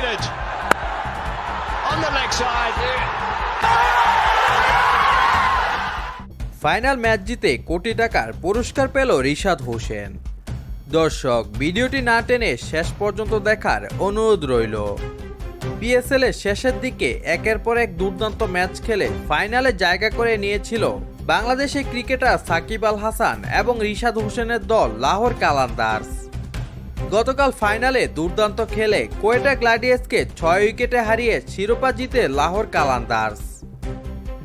Leonard on the leg side. Final match জিতে কোটি টাকার পুরস্কার পেল রিশাদ হোসেন। দর্শক, ভিডিওটি না টেনে শেষ পর্যন্ত দেখার অনুরোধ রইল। পিএসএল এর শেষের দিকে একের পর এক দুর্দান্ত ম্যাচ খেলে ফাইনালে জায়গা করে নিয়েছিল বাংলাদেশের ক্রিকেটার সাকিব আল হাসান এবং রিশাদ হোসেনের দল লাহোর কালান্দার্স। গতকাল ফাইনালে দুর্দান্ত খেলে কোয়েটা গ্ল্যাডিয়ার্সকে 6 উইকেটে হারিয়ে শিরোপা জিতে লাহোর কালান্দার্স।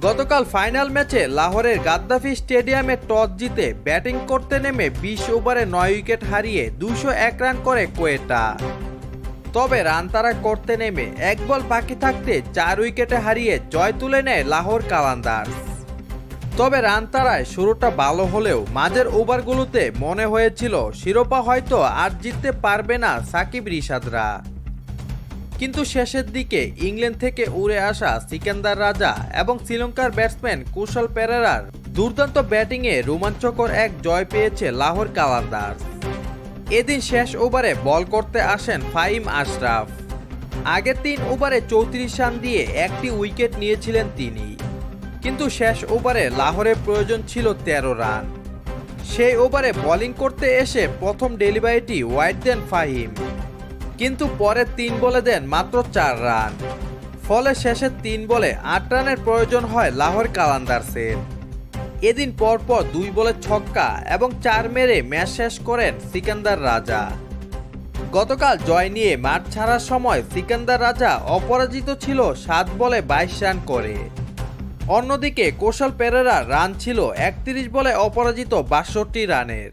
গতকাল ফাইনাল ম্যাচে লাহোরের গাদ্দাফি স্টেডিয়ামে টস জিতে ব্যাটিং করতে নেমে 20 ওভারে 9 উইকেট হারিয়ে 201 রান করে কোয়েটা। তবে রান তাড়া করতে নেমে এক বল বাকি থাকতে 4 উইকেটে হারিয়ে জয় তুলে নেয় লাহোর কালান্দার্স। তবে রান তাড়ায় শুরুটা ভালো হলেও মাঝের ওভারগুলোতে মনে হয়েছিল শিরোপা হয়তো আর জিততে পারবে না সাকিব রিশাদরা। কিন্তু শেষের দিকে ইংল্যান্ড থেকে উড়ে আসা সিকান্দার রাজা এবং শ্রীলঙ্কার ব্যাটসম্যান কুশল পেরেরার দুর্দান্ত ব্যাটিংয়ে রোমাঞ্চকর এক জয় পেয়েছে লাহোর কালান্দার্স। এদিন শেষ ওভারে বল করতে আসেন ফাহিম আশরাফ। আগের 3 ওভারে 34 রান দিয়ে একটি উইকেট নিয়েছিলেন তিনি, কিন্তু শেষ ওভারে লাহোরের প্রয়োজন ছিল 13 রান। সেই ওভারে বোলিং করতে এসে প্রথম ডেলিভারিটি ওয়াইড দেন ফাহিম, কিন্তু পরের 3 বলে দেন মাত্র 4 রান। ফলে শেষের 3 বলে 8 রানের প্রয়োজন হয় লাহোর কালান্দার্সের। এদিন পরপর 2 বলে ছক্কা এবং 4 মেরে ম্যাচ শেষ করেন সিকান্দার রাজা। গতকাল জয় নিয়ে মাঠ ছাড়ার সময় সিকান্দার রাজা অপরাজিত ছিল 7 বলে 22 রান করে। অন্যদিকে কুশল পেরেরার রান ছিল 31 বলে অপরাজিত 62 রানের।